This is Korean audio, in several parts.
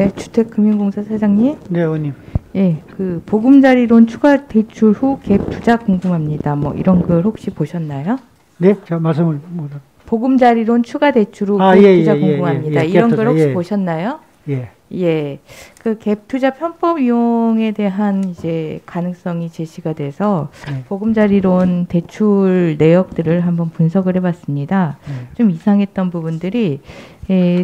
네, 주택금융공사 사장님. 네, 의원님. 예, 그 보금자리론 추가 대출 후 갭 투자 궁금합니다. 뭐 이런 글 혹시 보셨나요? 네, 제가 말씀을 보금자리론 추가 대출 후 갭 투자 궁금합니다. 이런 글 혹시 보셨나요? 예. 예, 그 갭 투자 편법 이용에 대한 이제 가능성이 제시가 돼서 보금자리론 대출 내역들을 한번 분석을 해봤습니다. 좀 이상했던 부분들이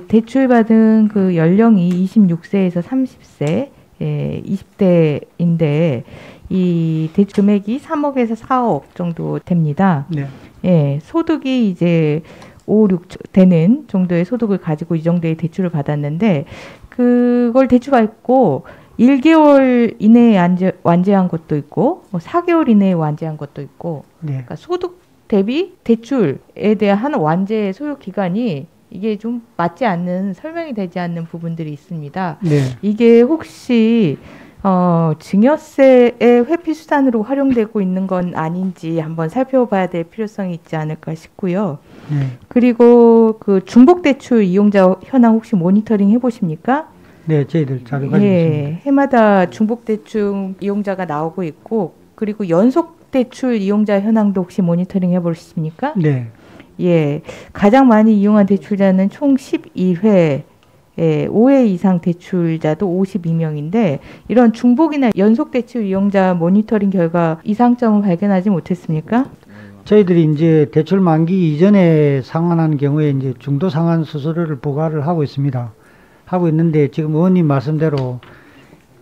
대출 받은 그 연령이 26세에서 30세, 20대인데 이 대출 금액이 3억에서 4억 정도 됩니다. 네. 예, 소득이 이제 5, 6 되는 정도의 소득을 가지고 이 정도의 대출을 받았는데 그걸 대출받고 1개월 이내에 완제한 것도 있고 뭐 4개월 이내에 완제한 것도 있고 그러니까 소득 대비 대출에 대한 완제 소요 기간이 이게 좀 맞지 않는 설명이 되지 않는 부분들이 있습니다. 네. 이게 혹시 증여세의 회피 수단으로 활용되고 있는 건 아닌지 한번 살펴봐야 될 필요성이 있지 않을까 싶고요. 그리고 그 중복대출 이용자 현황 혹시 모니터링 해보십니까? 네, 저희들 자료 가지고 있습니다. 해마다 중복대출 이용자가 나오고 있고 그리고 연속대출 이용자 현황도 혹시 모니터링 해보십니까? 네. 예, 가장 많이 이용한 대출자는 총 12회, 5회 이상 대출자도 52명인데 이런 중복이나 연속 대출 이용자 모니터링 결과 이상점을 발견하지 못했습니까? 저희들이 이제 대출 만기 이전에 상환하는 경우에 이제 중도 상환 수수료를 부과를 하고 있습니다. 하고 있는데 지금 의원님 말씀대로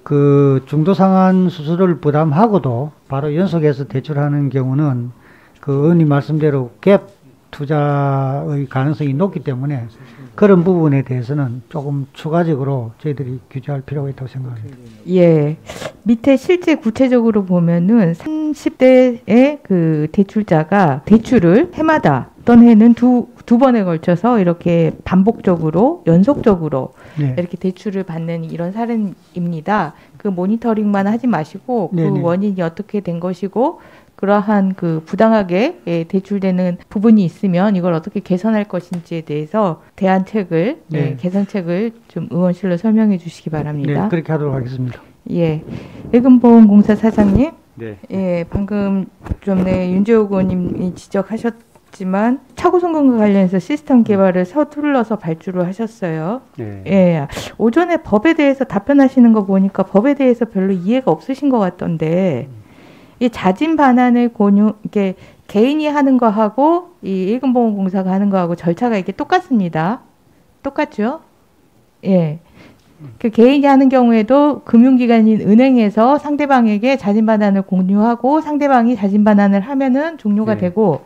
그 중도 상환 수수료를 부담하고도 바로 연속해서 대출하는 경우는 그 의원님 말씀대로 갭 투자의 가능성이 높기 때문에 그런 부분에 대해서는 조금 추가적으로 저희들이 규제할 필요가 있다고 생각합니다. 예. 밑에 실제 구체적으로 보면은 30대의 그 대출자가 대출을 해마다 어떤 해는 두 번에 걸쳐서 이렇게 반복적으로 연속적으로 이렇게 대출을 받는 이런 사례입니다. 그 모니터링만 하지 마시고 그 원인이 어떻게 된 것이고 그러한 그 부당하게 대출되는 부분이 있으면 이걸 어떻게 개선할 것인지에 대해서 대안책을, 개선책을 좀 의원실로 설명해 주시기 바랍니다. 네, 그렇게 하도록 하겠습니다. 예, 예금보험공사 사장님. 예, 방금 좀 윤재욱 의원님이 지적하셨지만 차고송금과 관련해서 시스템 개발을 서둘러서 발주를 하셨어요. 예, 오전에 법에 대해서 답변하시는 거 보니까 법에 대해서 별로 이해가 없으신 것 같던데 이 자진 반환을 이게 개인이 하는 거하고 이 예금보험공사가 하는 거하고 절차가 이게 똑같습니다. 똑같죠? 예. 그 개인이 하는 경우에도 금융기관인 은행에서 상대방에게 자진 반환을 공유하고 상대방이 자진 반환을 하면은 종료가 되고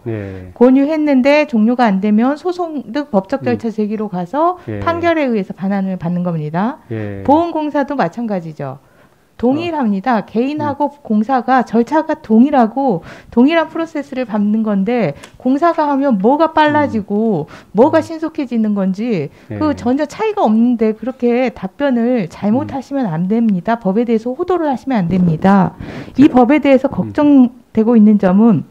공유했는데 종료가 안 되면 소송 등 법적 절차 제기로 가서 판결에 의해서 반환을 받는 겁니다. 보험공사도 마찬가지죠. 동일합니다. 개인하고 공사가 절차가 동일하고 동일한 프로세스를 밟는 건데 공사가 하면 뭐가 빨라지고 뭐가 신속해지는 건지 그 전혀 차이가 없는데 그렇게 답변을 잘못하시면 안 됩니다. 법에 대해서 호도를 하시면 안 됩니다. 이 법에 대해서 걱정되고 있는 점은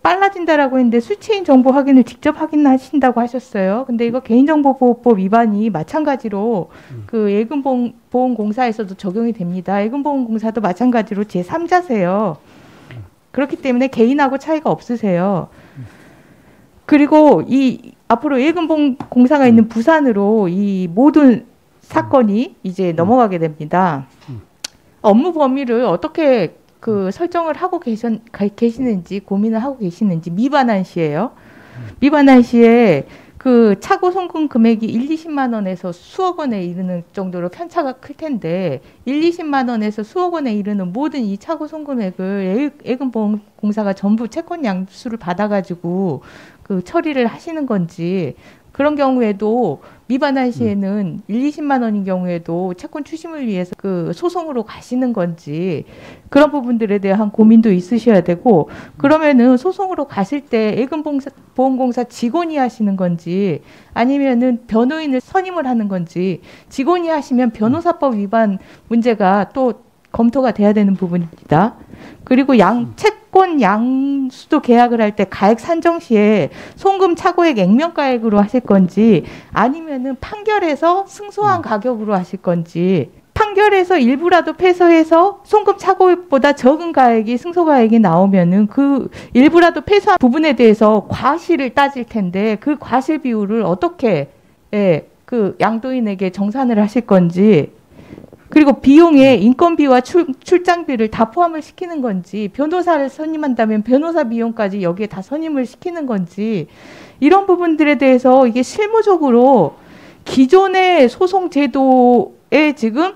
빨라진다라고 했는데 수취인 정보 확인을 직접 확인하신다고 하셨어요. 근데 이거 개인정보보호법 위반이 마찬가지로 그 예금보험공사에서도 적용이 됩니다. 예금보험공사도 마찬가지로 제3자세요. 그렇기 때문에 개인하고 차이가 없으세요. 그리고 이 앞으로 예금보험공사가 있는 부산으로 이 모든 사건이 이제 넘어가게 됩니다. 업무 범위를 어떻게 그 설정을 하고 계시는지 고민을 하고 계시는지 미반환 시에요. 미반환 시에 그 차고 송금 금액이 1, 20만 원에서 수억 원에 이르는 정도로 편차가 클 텐데 1, 20만 원에서 수억 원에 이르는 모든 이 차고 송금액을 예금보험공사가 전부 채권 양수를 받아가지고 그 처리를 하시는 건지 그런 경우에도 미반환 시에는 1, 20만 원인 경우에도 채권 추심을 위해서 그 소송으로 가시는 건지 그런 부분들에 대한 고민도 있으셔야 되고 그러면은 소송으로 가실 때 예금보험공사 직원이 하시는 건지 아니면은 변호인을 선임을 하는 건지 직원이 하시면 변호사법 위반 문제가 또 검토가 돼야 되는 부분입니다. 그리고 채권 양수도 계약을 할 때 가액 산정 시에 송금 차고액 액면가액으로 하실 건지 아니면은 판결에서 승소한 가격으로 하실 건지, 판결에서 일부라도 패소해서 송금 차고액보다 적은 가액이 승소가액이 나오면은 그 일부라도 패소한 부분에 대해서 과실을 따질 텐데 그 과실 비율을 어떻게 그 양도인에게 정산을 하실 건지, 그리고 비용에 인건비와 출장비를 다 포함을 시키는 건지, 변호사를 선임한다면 변호사 비용까지 여기에 다 선임을 시키는 건지, 이런 부분들에 대해서 이게 실무적으로 기존의 소송 제도에 지금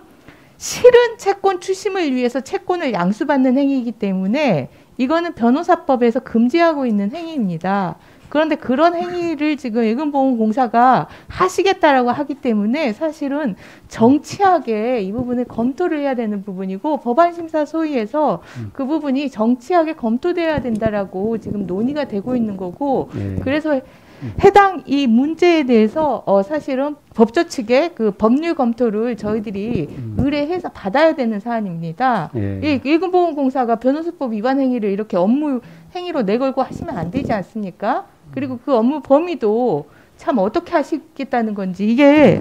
실은 채권 추심을 위해서 채권을 양수받는 행위이기 때문에 이거는 변호사법에서 금지하고 있는 행위입니다. 그런데 그런 행위를 지금 예금보험공사가 하시겠다라고 하기 때문에 사실은 정치하게 이 부분을 검토를 해야 되는 부분이고, 법안심사 소위에서 그 부분이 정치하게 검토돼야 된다라고 지금 논의가 되고 있는 거고, 그래서 해당 이 문제에 대해서 사실은 법조 측의 그 법률 검토를 저희들이 의뢰해서 받아야 되는 사안입니다. 이 예금보험공사가 변호사법 위반 행위를 이렇게 업무 행위로 내걸고 하시면 안 되지 않습니까? 그리고 그 업무 범위도 참 어떻게 하시겠다는 건지, 이게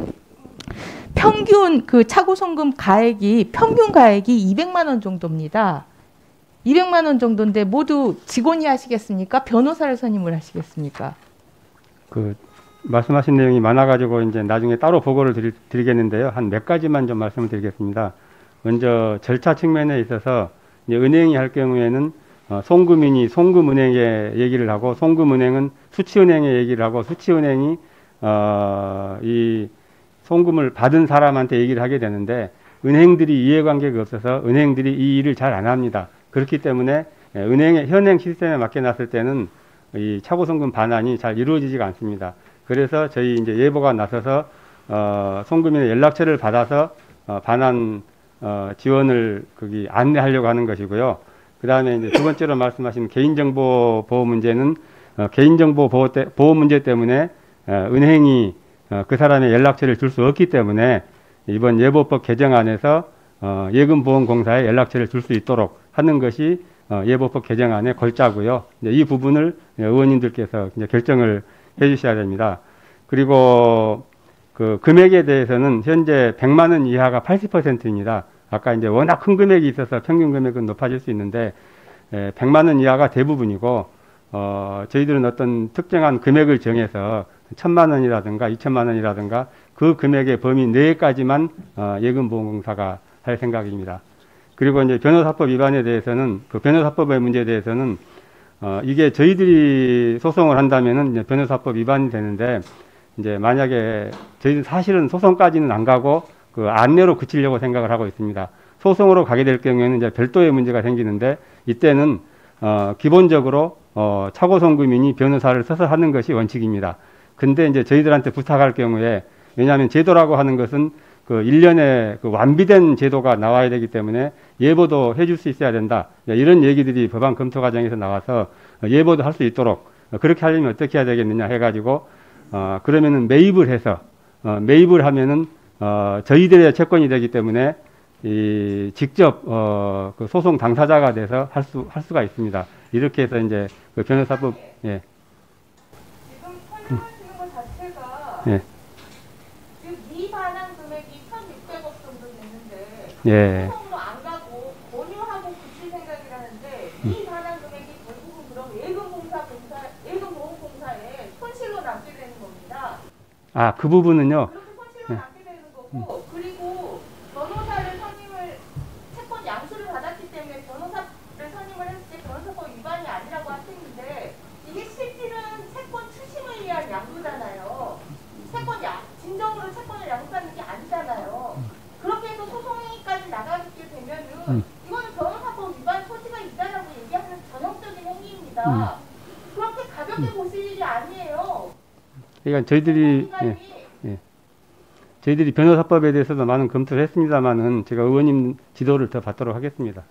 평균 그 차고송금 가액이 평균 가액이 200만 원 정도입니다. 200만 원 정도인데 모두 직원이 하시겠습니까? 변호사를 선임을 하시겠습니까? 그 말씀하신 내용이 많아가지고 이제 나중에 따로 보고를 드리겠는데요. 한 몇 가지만 좀 말씀을 드리겠습니다. 먼저 절차 측면에 있어서 이제 은행이 할 경우에는 송금인이 송금은행에 얘기를 하고, 송금은행은 수취은행에 얘기를 하고, 수취은행이 이 송금을 받은 사람한테 얘기를 하게 되는데, 은행들이 이해관계가 없어서 은행들이 이 일을 잘 안 합니다. 그렇기 때문에 은행의 현행 시스템에 맡겨놨을 때는 이 차고송금 반환이 잘 이루어지지가 않습니다. 그래서 저희 이제 예보가 나서서 송금인의 연락처를 받아서 반환 지원을 거기 안내하려고 하는 것이고요. 그 다음에 이제 두 번째로 말씀하신 개인정보 보호 문제는 개인정보 보호 문제 때문에 은행이 그 사람의 연락처를 줄 수 없기 때문에 이번 예보법 개정안에서 예금보험공사에 연락처를 줄 수 있도록 하는 것이 예보법 개정안의 골자고요. 이제 이 부분을 의원님들께서 이제 결정을 해주셔야 됩니다. 그리고 그 금액에 대해서는 현재 100만 원 이하가 80%입니다. 아까 이제 워낙 큰 금액이 있어서 평균 금액은 높아질 수 있는데 100만 원 이하가 대부분이고, 저희들은 어떤 특정한 금액을 정해서 1000만 원이라든가 2000만 원이라든가 그 금액의 범위 내까지만 예금보험공사가 할 생각입니다. 그리고 이제 변호사법 위반에 대해서는, 그 변호사법의 문제에 대해서는 이게 저희들이 소송을 한다면은 이제 변호사법 위반이 되는데, 이제 만약에 저희는 사실은 소송까지는 안 가고 그 안내로 그치려고 생각을 하고 있습니다. 소송으로 가게 될 경우에는 이제 별도의 문제가 생기는데, 이때는 기본적으로 차고송금인이 변호사를 써서 하는 것이 원칙입니다. 근데 이제 저희들한테 부탁할 경우에, 왜냐하면 제도라고 하는 것은 그 1년에 그 완비된 제도가 나와야 되기 때문에 예보도 해줄 수 있어야 된다, 이런 얘기들이 법안 검토 과정에서 나와서 예보도 할 수 있도록 그렇게 하려면 어떻게 해야 되겠느냐 해가지고 그러면은 매입을 해서 매입을 하면은 저희들의 채권이 되기 때문에 직접 그 소송 당사자가 돼서 할 수가 있습니다. 이렇게 해서 이제 그 변호사법 지금 설명하시는 것 자체가 지금 미반환 금액이 1,600억 정도 됐는데 소송으로 안 가고 권유하고 그칠 생각이라는데, 미반환 금액이 결국은 그럼 예금보험공사에 손실로 남게 되는 겁니다. 아, 그 부분은요. 그렇게 손실로 남게 되는 거고, 그리고 변호사를 채권 양수를 받았기 때문에 변호사를 선임을 했을 때 변호사법 위반이 아니라고 하시는데, 이게 실질은 채권 추심을 위한 양도잖아요. 진정으로 채권을 양수하는 게 아니잖아요. 그렇게 해서 소송까지 나가게 되면은 이거는 변호사법 위반 소지가 있다라고 얘기하는 전형적인 행위입니다. 그렇게 가볍게 보실 일이 아니에요. 그러니까 저희들이 변호사법에 대해서도 많은 검토를 했습니다만은 제가 의원님 지도를 더 받도록 하겠습니다.